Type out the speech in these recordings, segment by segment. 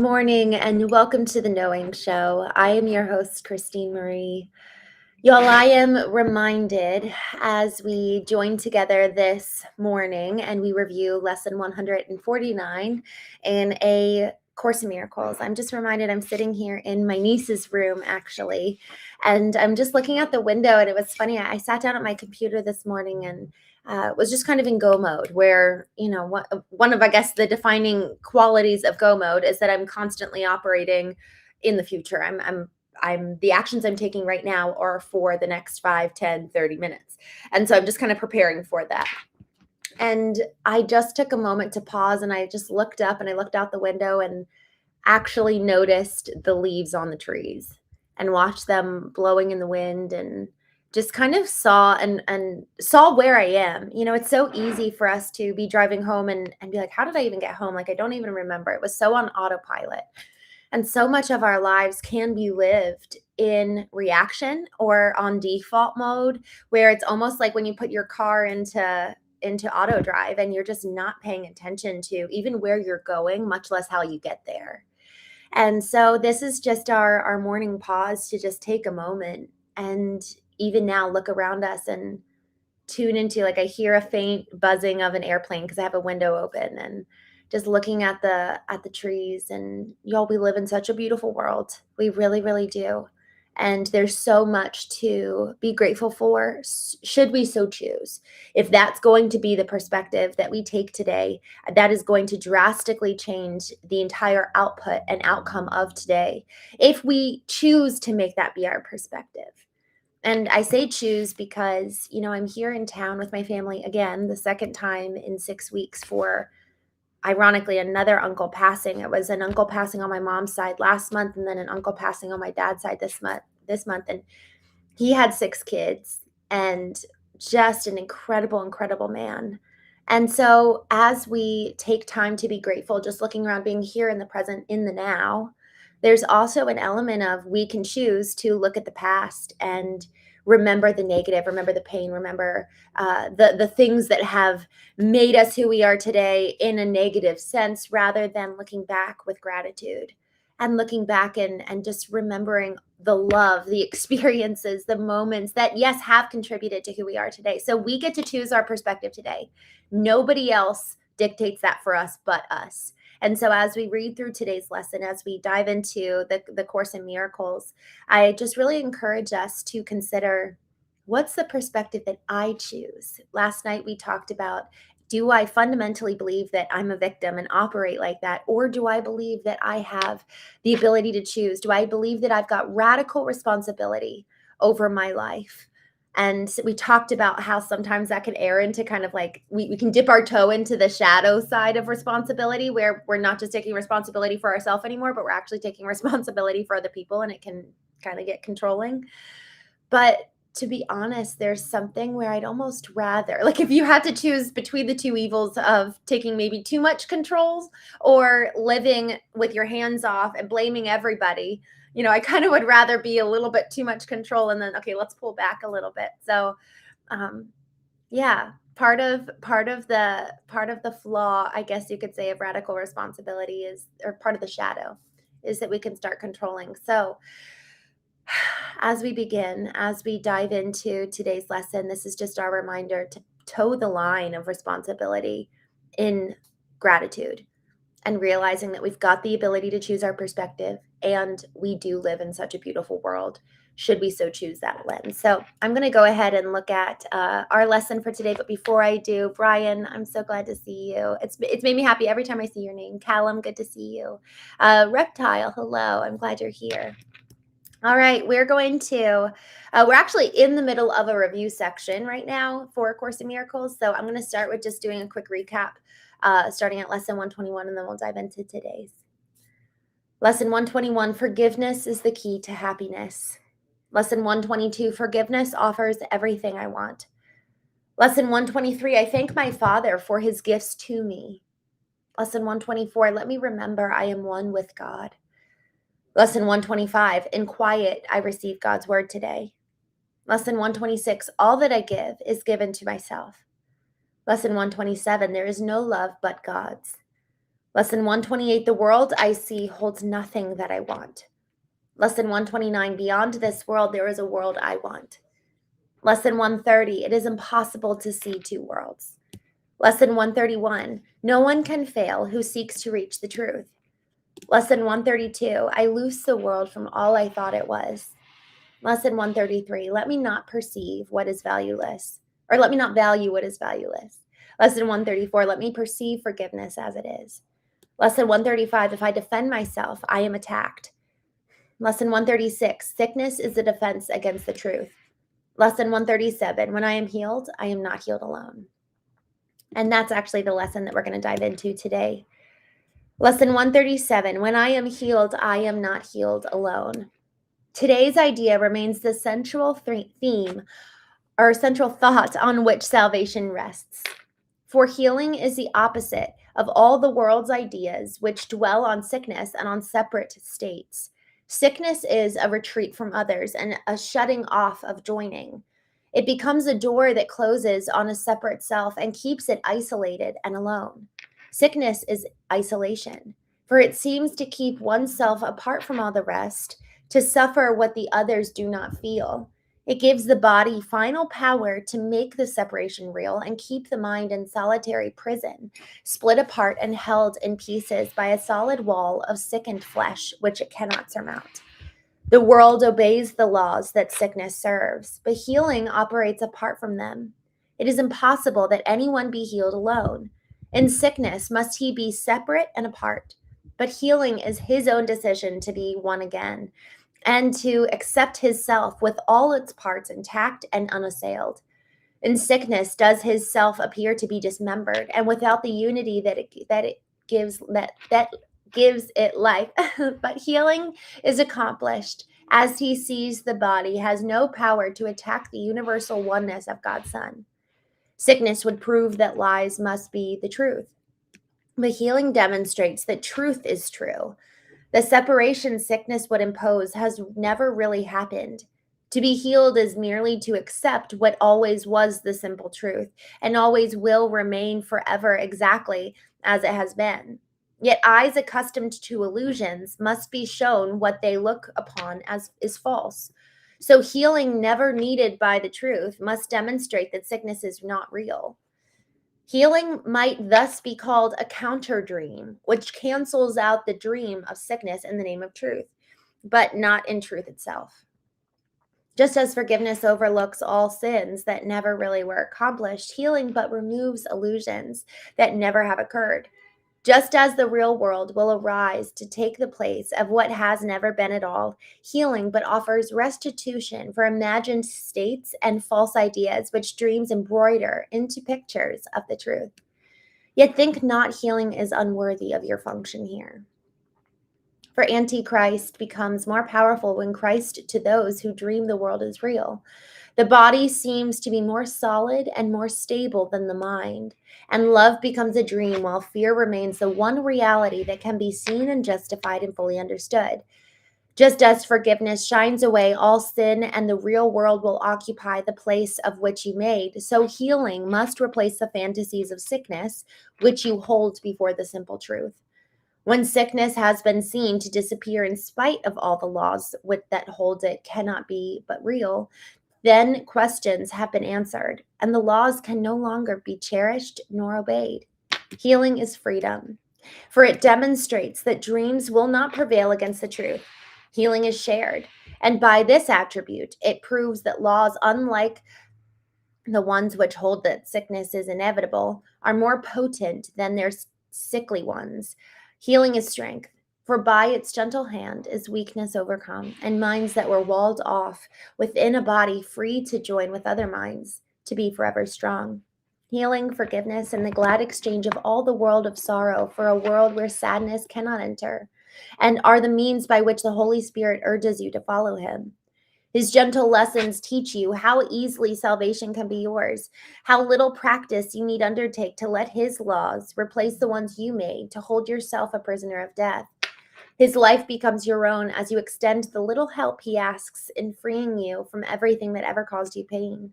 morning and welcome to the Knowing Show. I am your host, Christene Marie. Y'all, I am reminded as we join together this morning and we review lesson 149 in A Course in Miracles. I'm just reminded I'm sitting here in my niece's room, actually, and I'm just looking out the window. And it was funny. I sat down at my computer this morning and was just kind of in go mode where, one of, I guess, the defining qualities of go mode is that I'm constantly operating in the future. I'm the actions I'm taking right now are for the next 5, 10, 30 minutes. And so I'm just kind of preparing for that. And I just took a moment to pause and I just looked up and I looked out the window and actually noticed the leaves on the trees and watched them blowing in the wind and just kind of saw and saw where I am. It's so easy for us to be driving home and be like, how did I even get home? Like, I don't even remember. It was so on autopilot. And so much of our lives can be lived in reaction or on default mode, where it's almost like when you put your car into auto drive and you're just not paying attention to even where you're going, much less how you get there. And so this is just our morning pause to just take a moment and even now look around us and tune into, like, I hear a faint buzzing of an airplane because I have a window open, and just looking at the trees. And y'all, we live in such a beautiful world. We really, really do. And there's so much to be grateful for, should we so choose. If that's going to be the perspective that we take today, that is going to drastically change the entire output and outcome of today, if we choose to make that be our perspective. And I say choose because, I'm here in town with my family again, the second time in 6 weeks for, ironically, another uncle passing. It was an uncle passing on my mom's side last month and then an uncle passing on my dad's side this month. And he had 6 kids and just an incredible, incredible man. And so as we take time to be grateful, just looking around, being here in the present, in the now, there's also an element of we can choose to look at the past and remember the negative, remember the pain, remember the things that have made us who we are today in a negative sense, rather than looking back with gratitude and looking back and just remembering the love, the experiences, the moments that, yes, have contributed to who we are today. So we get to choose our perspective today. Nobody else dictates that for us but us. And so as we read through today's lesson, as we dive into the Course in Miracles, I just really encourage us to consider, what's the perspective that I choose? Last night we talked about, do I fundamentally believe that I'm a victim and operate like that? Or do I believe that I have the ability to choose? Do I believe that I've got radical responsibility over my life? And we talked about how sometimes that can err into kind of like, we can dip our toe into the shadow side of responsibility, where we're not just taking responsibility for ourselves anymore, but we're actually taking responsibility for other people, and it can kind of get controlling. But to be honest, there's something where I'd almost rather, like, if you had to choose between the two evils of taking maybe too much control or living with your hands off and blaming everybody, I kind of would rather be a little bit too much control and then, okay, let's pull back a little bit. So, yeah, part of the flaw, I guess you could say, of radical responsibility is, or part of the shadow, is that we can start controlling. So as we begin, as we dive into today's lesson, this is just our reminder to toe the line of responsibility in gratitude, and realizing that we've got the ability to choose our perspective, and we do live in such a beautiful world, should we so choose that lens. So I'm going to go ahead and look at our lesson for today. But before I do, Brian, I'm so glad to see you. It's made me happy every time I see your name. Callum, good to see you. Reptile, hello. I'm glad you're here. All right, we're actually in the middle of a review section right now for A Course in Miracles. So I'm going to start with just doing a quick recap, starting at lesson 121, and then we'll dive into today's. Lesson 121, forgiveness is the key to happiness. Lesson 122, forgiveness offers everything I want. Lesson 123, I thank my Father for his gifts to me. Lesson 124, let me remember I am one with God. Lesson 125, in quiet, I receive God's word today. Lesson 126, all that I give is given to myself. Lesson 127, there is no love but God's. Lesson 128, the world I see holds nothing that I want. Lesson 129, beyond this world, there is a world I want. Lesson 130, it is impossible to see two worlds. Lesson 131, no one can fail who seeks to reach the truth. Lesson 132, I loose the world from all I thought it was. Lesson 133, let me not perceive what is valueless, or let me not value what is valueless. Lesson 134, let me perceive forgiveness as it is. Lesson 135, if I defend myself, I am attacked. Lesson 136, sickness is a defense against the truth. Lesson 137, when I am healed, I am not healed alone. And that's actually the lesson that we're going to dive into today. Lesson 137, when I am healed, I am not healed alone. Today's idea remains the central theme or central thought on which salvation rests. For healing is the opposite of all the world's ideas which dwell on sickness and on separate states. Sickness is a retreat from others and a shutting off of joining. It becomes a door that closes on a separate self and keeps it isolated and alone. Sickness is isolation, for it seems to keep oneself apart from all the rest, to suffer what the others do not feel. It gives the body final power to make the separation real and keep the mind in solitary prison, split apart and held in pieces by a solid wall of sickened flesh which it cannot surmount. The world obeys the laws that sickness serves, but healing operates apart from them. It is impossible that anyone be healed alone. In sickness must he be separate and apart, but healing is his own decision to be one again, and to accept his self with all its parts intact and unassailed. In sickness does his self appear to be dismembered, and without the unity that gives it life. But healing is accomplished as he sees the body has no power to attack the universal oneness of God's Son. Sickness would prove that lies must be the truth. But healing demonstrates that truth is true. The separation sickness would impose has never really happened. To be healed is merely to accept what always was the simple truth and always will remain forever exactly as it has been. Yet eyes accustomed to illusions must be shown what they look upon as is false. So healing never needed by the truth must demonstrate that sickness is not real. Healing might thus be called a counter dream, which cancels out the dream of sickness in the name of truth, but not in truth itself. Just as forgiveness overlooks all sins that never really were accomplished, healing but removes illusions that never have occurred. Just as the real world will arise to take the place of what has never been at all, healing but offers restitution for imagined states and false ideas which dreams embroider into pictures of the truth. Yet think not healing is unworthy of your function here. For Antichrist becomes more powerful when Christ to those who dream the world is real. The body seems to be more solid and more stable than the mind, and love becomes a dream while fear remains the one reality that can be seen and justified and fully understood. Just as forgiveness shines away all sin and the real world will occupy the place of which you made, so healing must replace the fantasies of sickness which you hold before the simple truth. When sickness has been seen to disappear in spite of all the laws that hold it cannot be but real, then questions have been answered, and the laws can no longer be cherished nor obeyed. Healing is freedom, for it demonstrates that dreams will not prevail against the truth. Healing is shared, and by this attribute, it proves that laws, unlike the ones which hold that sickness is inevitable, are more potent than their sickly ones. Healing is strength, for by its gentle hand is weakness overcome, and minds that were walled off within a body free to join with other minds to be forever strong. Healing, forgiveness, and the glad exchange of all the world of sorrow for a world where sadness cannot enter, and are the means by which the Holy Spirit urges you to follow him. His gentle lessons teach you how easily salvation can be yours, how little practice you need undertake to let his laws replace the ones you made to hold yourself a prisoner of death. His life becomes your own as you extend the little help he asks in freeing you from everything that ever caused you pain.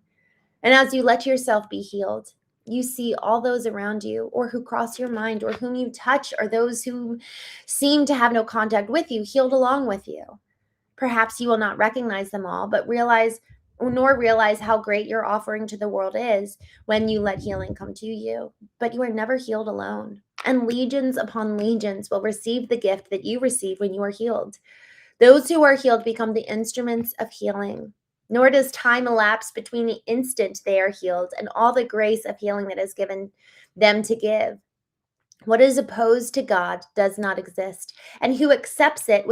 And as you let yourself be healed, you see all those around you, or who cross your mind, or whom you touch, or those who seem to have no contact with you, healed along with you. Perhaps you will not recognize them all, but realize how great your offering to the world is when you let healing come to you. But you are never healed alone. And legions upon legions will receive the gift that you receive when you are healed. Those who are healed become the instruments of healing. Nor does time elapse between the instant they are healed and all the grace of healing that is given them to give. What is opposed to God does not exist, and who accepts it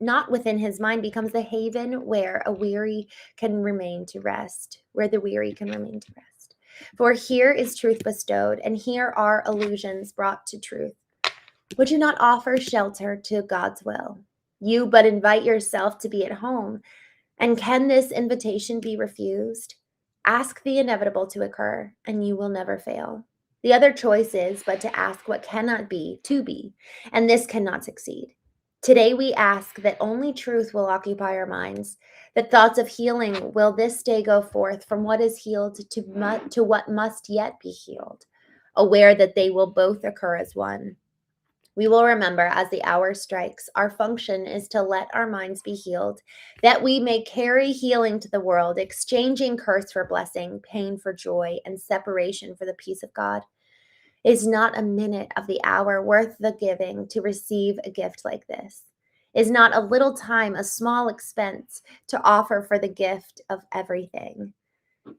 not within his mind becomes the haven where the weary can remain to rest. For here is truth bestowed, and here are illusions brought to truth. Would you not offer shelter to God's will? You but invite yourself to be at home. And can this invitation be refused? Ask the inevitable to occur, and you will never fail. The other choice is but to ask what cannot be to be, and this cannot succeed. Today we ask that only truth will occupy our minds, that thoughts of healing will this day go forth from what is healed to what must yet be healed, aware that they will both occur as one. We will remember as the hour strikes, our function is to let our minds be healed, that we may carry healing to the world, exchanging curse for blessing, pain for joy, and separation for the peace of God. Is not a minute of the hour worth the giving to receive a gift like this? Is not a little time a small expense to offer for the gift of everything?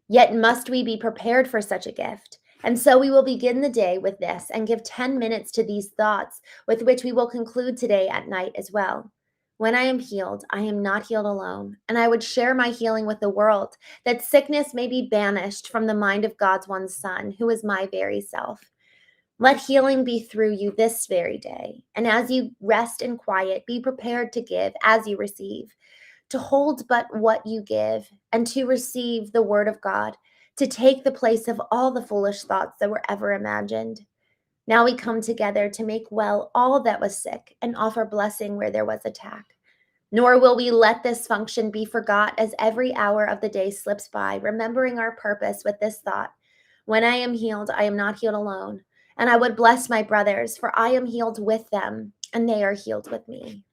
Yet must we be prepared for such a gift. And so we will begin the day with this and give 10 minutes to these thoughts, with which we will conclude today at night as well. When I am healed, I am not healed alone, and I would share my healing with the world, that sickness may be banished from the mind of God's one Son, who is my very self. Let healing be through you this very day, and as you rest in quiet, be prepared to give as you receive, to hold but what you give, and to receive the word of God, to take the place of all the foolish thoughts that were ever imagined. Now we come together to make well all that was sick and offer blessing where there was attack. Nor will we let this function be forgot as every hour of the day slips by, remembering our purpose with this thought: when I am healed, I am not healed alone, and I would bless my brothers, for I am healed with them, and they are healed with me.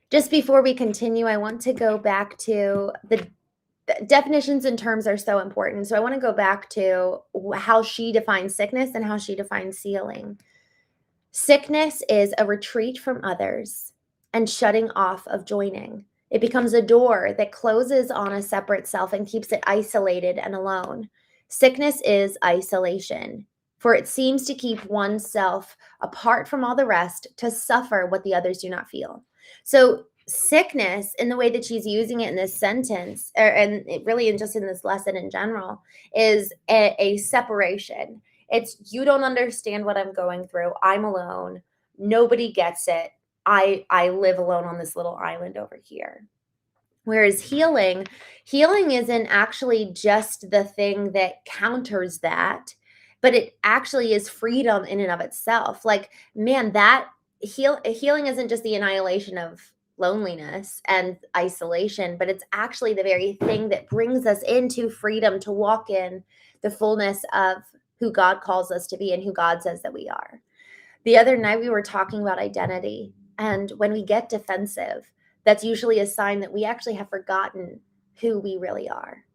Just before we continue, I want to go back to the definitions and terms are so important. So I want to go back to how she defines sickness and how she defines healing. Sickness is a retreat from others and shutting off of joining. It becomes a door that closes on a separate self and keeps it isolated and alone. Sickness is isolation, for it seems to keep oneself apart from all the rest to suffer what the others do not feel. So sickness, in the way that she's using it in this sentence, and it really just in this lesson in general, is a separation. It's, you don't understand what I'm going through. I'm alone. Nobody gets it. I live alone on this little island over here. Whereas healing isn't actually just the thing that counters that, but it actually is freedom in and of itself. Like, man, that healing isn't just the annihilation of loneliness and isolation, but it's actually the very thing that brings us into freedom to walk in the fullness of who God calls us to be and who God says that we are. The other night we were talking about identity, and when we get defensive, that's usually a sign that we actually have forgotten who we really are.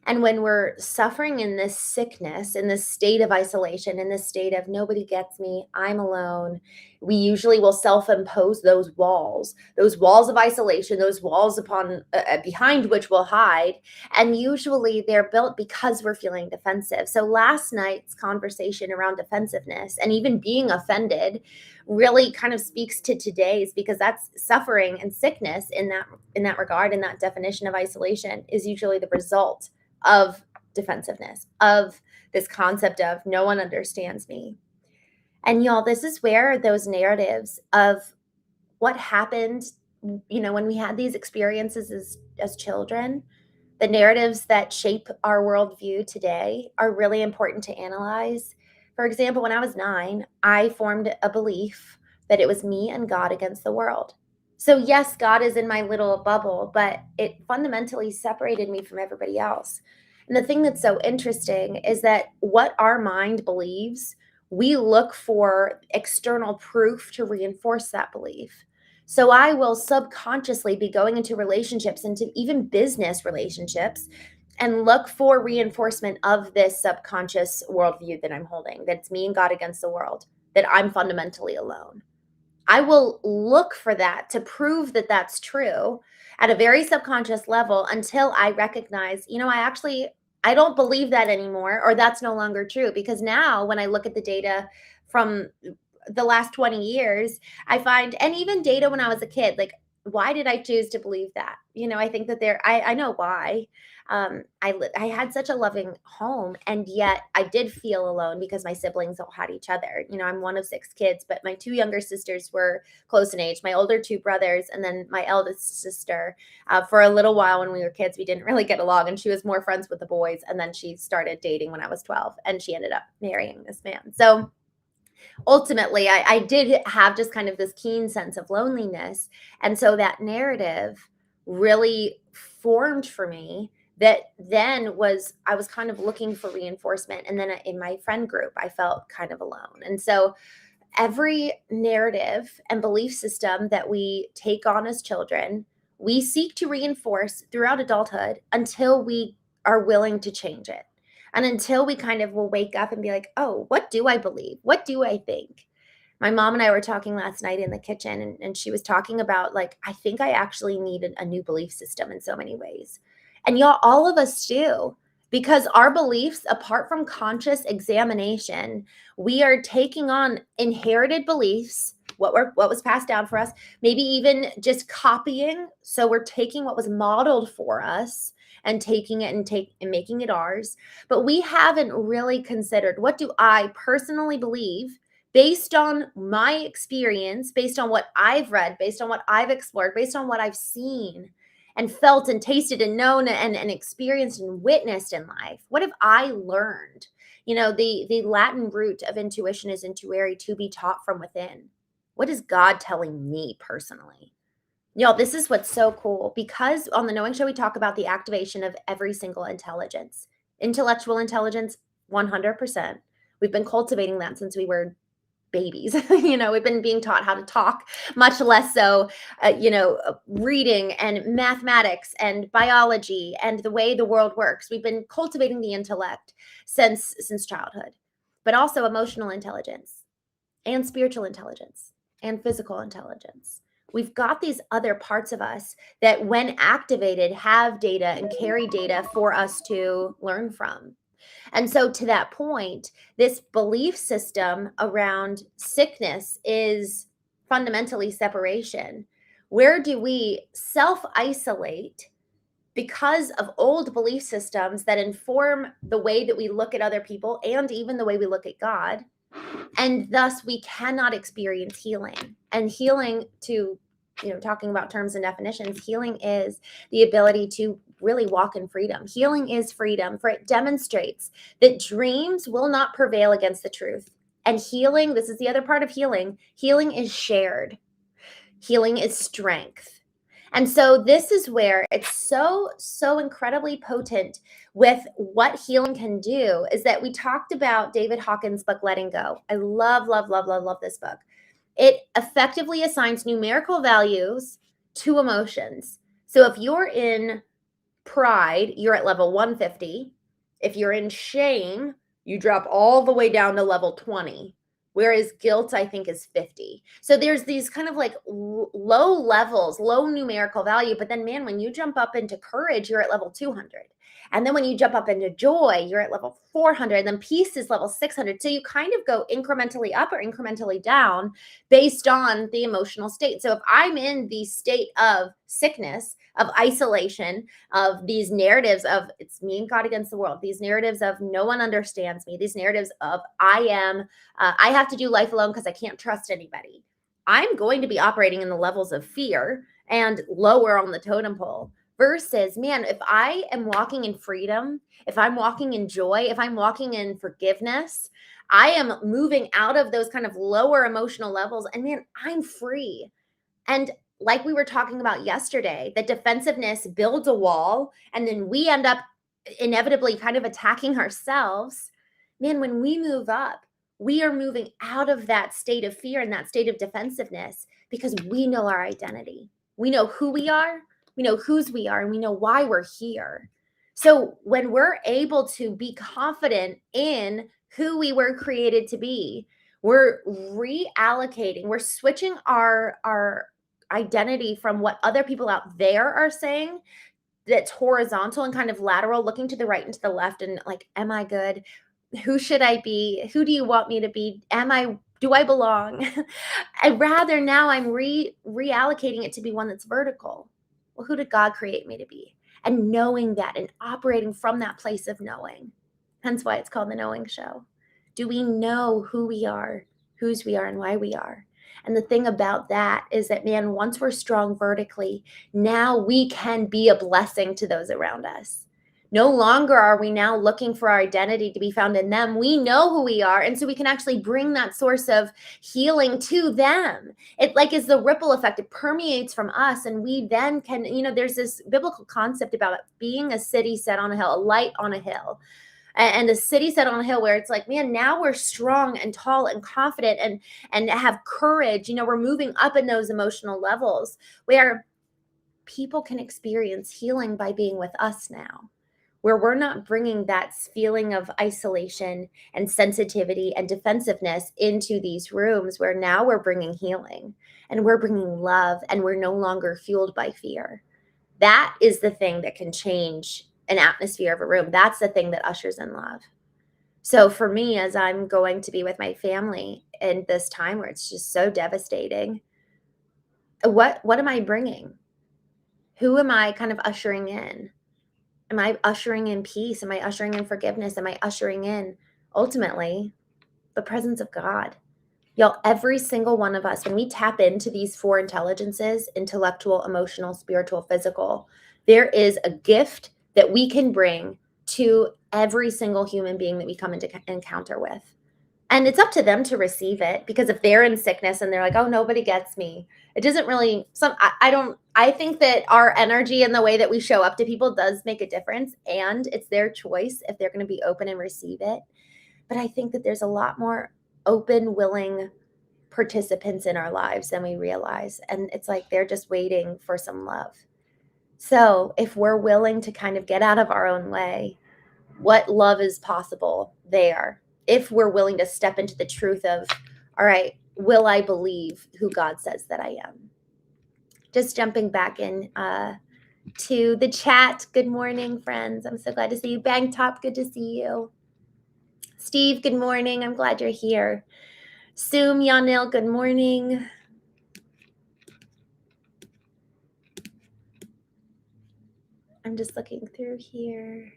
And when we're suffering in this sickness, in this state of isolation, in this state of nobody gets me, I'm alone, we usually will self-impose those walls of isolation, those walls upon behind which we'll hide. And usually they're built because we're feeling defensive. So last night's conversation around defensiveness and even being offended really kind of speaks to today's, because that's suffering and sickness in that regard, in that definition of isolation, is usually the result of defensiveness, of this concept of no one understands me. And y'all, this is where those narratives of what happened, when we had these experiences as children, the narratives that shape our worldview today are really important to analyze. For example, when I was 9, I formed a belief that it was me and God against the world. So yes, God is in my little bubble, but it fundamentally separated me from everybody else. And the thing that's so interesting is that what our mind believes, we look for external proof to reinforce that belief. So I will subconsciously be going into relationships, into even business relationships, and look for reinforcement of this subconscious worldview that I'm holding, that's me and God against the world, that I'm fundamentally alone. I will look for that to prove that that's true at a very subconscious level until I recognize, I don't believe that anymore, or that's no longer true. Because now when I look at the data from the last 20 years, I find, and even data when I was a kid, like, why did I choose to believe that? I think that I know why. I had such a loving home, and yet I did feel alone because my siblings all had each other. I'm one of 6 kids, but my 2 younger sisters were close in age. My older 2 brothers, and then my eldest sister. For a little while when we were kids, we didn't really get along, and she was more friends with the boys. And then she started dating when I was 12, and she ended up marrying this man. So ultimately, I did have just kind of this keen sense of loneliness. And so that narrative really formed for me, that then I was kind of looking for reinforcement. And then in my friend group, I felt kind of alone. And so every narrative and belief system that we take on as children, we seek to reinforce throughout adulthood until we are willing to change it. And until we kind of will wake up and be like, oh, what do I believe? What do I think? My mom and I were talking last night in the kitchen, and she was talking about, like, I think I actually need a new belief system in so many ways. And y'all, all of us do, because our beliefs, apart from conscious examination, we are taking on inherited beliefs, what was passed down for us, maybe even just copying. So we're taking what was modeled for us and taking it and making it ours. But we haven't really considered, what do I personally believe based on my experience, based on what I've read, based on what I've explored, based on what I've seen and felt and tasted and known and experienced and witnessed in life. What have I learned? The Latin root of intuition is intuere, to be taught from within. What is God telling me personally? Y'all, this is what's so cool, because on the Knowing Show, we talk about the activation of every single intelligence. Intellectual intelligence, 100%. We've been cultivating that since we were babies. We've been being taught how to talk, much less so, reading and mathematics and biology and the way the world works. We've been cultivating the intellect since childhood, but also emotional intelligence and spiritual intelligence and physical intelligence. We've got these other parts of us that, when activated, have data and carry data for us to learn from. And so, to that point, this belief system around sickness is fundamentally separation. Where do we self-isolate because of old belief systems that inform the way that we look at other people and even the way we look at God? And thus we cannot experience healing. And healing, to talking about terms and definitions, healing is the ability to really walk in freedom. Healing is freedom, for it demonstrates that dreams will not prevail against the truth. And healing, this is the other part of healing is shared. Healing is strength. And so this is where it's so incredibly potent with what healing can do, is that we talked about David Hawkins' book, Letting Go. I love, love, love, love, love this book. It effectively assigns numerical values to emotions. So if you're in pride, you're at level 150. If you're in shame, you drop all the way down to level 20. Whereas guilt, I think, is 50. So there's these kind of like low levels, low numerical value. But then, man, when you jump up into courage, you're at level 200. And then when you jump up into joy, you're at level 400. And then peace is level 600. So you kind of go incrementally up or incrementally down based on the emotional state. So if I'm in the state of sickness, of isolation, of these narratives of it's me and God against the world, these narratives of no one understands me, these narratives of I have to do life alone because I can't trust anybody, I'm going to be operating in the levels of fear and lower on the totem pole. Versus, man, if I am walking in freedom, if I'm walking in joy, if I'm walking in forgiveness, I am moving out of those kind of lower emotional levels, and man, I'm free. And like we were talking about yesterday, that defensiveness builds a wall, and then we end up inevitably kind of attacking ourselves, man, when we move up, we are moving out of that state of fear and that state of defensiveness because we know our identity. We know who we are, we know whose we are, and we know why we're here. So when we're able to be confident in who we were created to be, we're reallocating, we're switching our identity from what other people out there are saying that's horizontal and kind of lateral, looking to the right and to the left, and like, am I good? Who should I be? Who do you want me to be? Do I belong? I'd rather now I'm reallocating it to be one that's vertical. Well, who did God create me to be? And knowing that and operating from that place of knowing. Hence why it's called the Knowing Show. Do we know who we are, whose we are, and why we are? And the thing about that is that, man, once we're strong vertically, now we can be a blessing to those around us. No longer are we now looking for our identity to be found in them. We know who we are. And so we can actually bring that source of healing to them. It like is the ripple effect. It permeates from us. And we then can, there's this biblical concept about it being a city set on a hill, a light on a hill. And a city set on a hill where it's like, man, now we're strong and tall and confident and have courage. We're moving up in those emotional levels where people can experience healing by being with us now, where we're not bringing that feeling of isolation and sensitivity and defensiveness into these rooms, where now we're bringing healing and we're bringing love and we're no longer fueled by fear. That is the thing that can change an atmosphere of a room. That's the thing that ushers in love. So for me, as I'm going to be with my family in this time where it's just so devastating, what am I bringing? Who am I kind of ushering in? Am I ushering in peace? Am I ushering in forgiveness? Am I ushering in, ultimately, the presence of God? Y'all, every single one of us, when we tap into these four intelligences, intellectual, emotional, spiritual, physical, there is a gift that we can bring to every single human being that we come into encounter with. And it's up to them to receive it, because if they're in sickness and they're like, oh, nobody gets me, it doesn't really, I think that our energy and the way that we show up to people does make a difference, and it's their choice if they're going to be open and receive it. But I think that there's a lot more open, willing participants in our lives than we realize. And it's like they're just waiting for some love. So if we're willing to kind of get out of our own way, what love is possible there? If we're willing to step into the truth of, all right, will I believe who God says that I am? Just jumping back in to the chat. Good morning, friends. I'm so glad to see you. Bang Top, good to see you. Steve, good morning. I'm glad you're here. Soom Yanil, good morning. I'm just looking through here.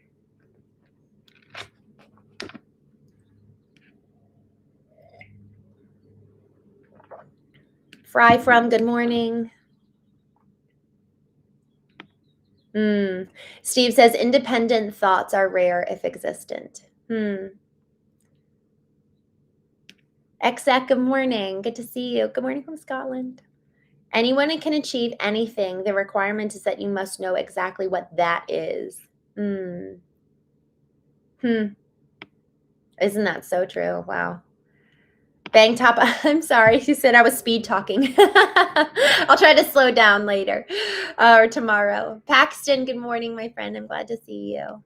Fry from, good morning. Steve says, independent thoughts are rare if existent. Exec, good morning. Good to see you. Good morning from Scotland. Anyone can achieve anything. The requirement is that you must know exactly what that is. Isn't that so true? Wow. Bang Top, I'm sorry. She said I was speed talking. I'll try to slow down later or tomorrow. Paxton, good morning, my friend. I'm glad to see you.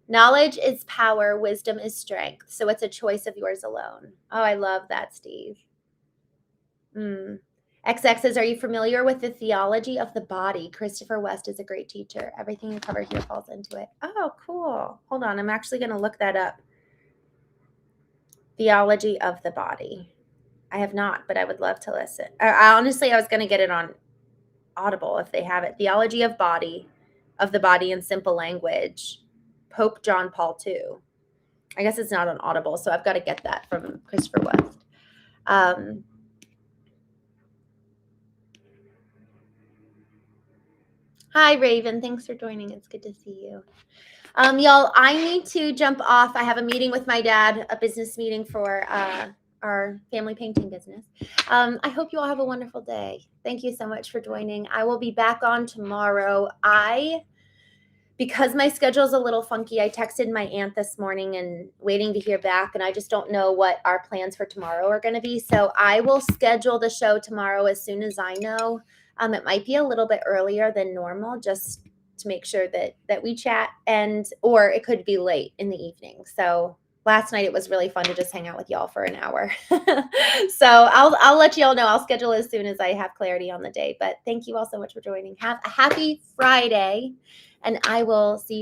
Knowledge is power. Wisdom is strength. So it's a choice of yours alone. Oh, I love that, Steve. XX says, are you familiar with the theology of the body? Christopher West is a great teacher. Everything you cover here falls into it. Oh, cool. Hold on. I'm actually going to look that up. Theology of the body. I have not, but I would love to listen. Honestly, I was going to get it on Audible if they have it. Theology of the body in simple language. Pope John Paul II. I guess it's not on Audible, so I've got to get that from Christopher West. Hi, Raven. Thanks for joining. It's good to see you. Y'all, I need to jump off. I have a meeting with my dad, a business meeting for our family painting business. I hope you all have a wonderful day. Thank you so much for joining. I will be back on tomorrow. I because my schedule's a little funky, I texted my aunt this morning and waiting to hear back, and I just don't know what our plans for tomorrow are going to be. So I will schedule the show tomorrow as soon as I know. It might be a little bit earlier than normal, just to make sure that we chat, and or it could be late in the evening. So last night it was really fun to just hang out with y'all for an hour. So I'll let y'all know. I'll schedule as soon as I have clarity on the day. But thank you all so much for joining. Have a happy Friday, and I will see you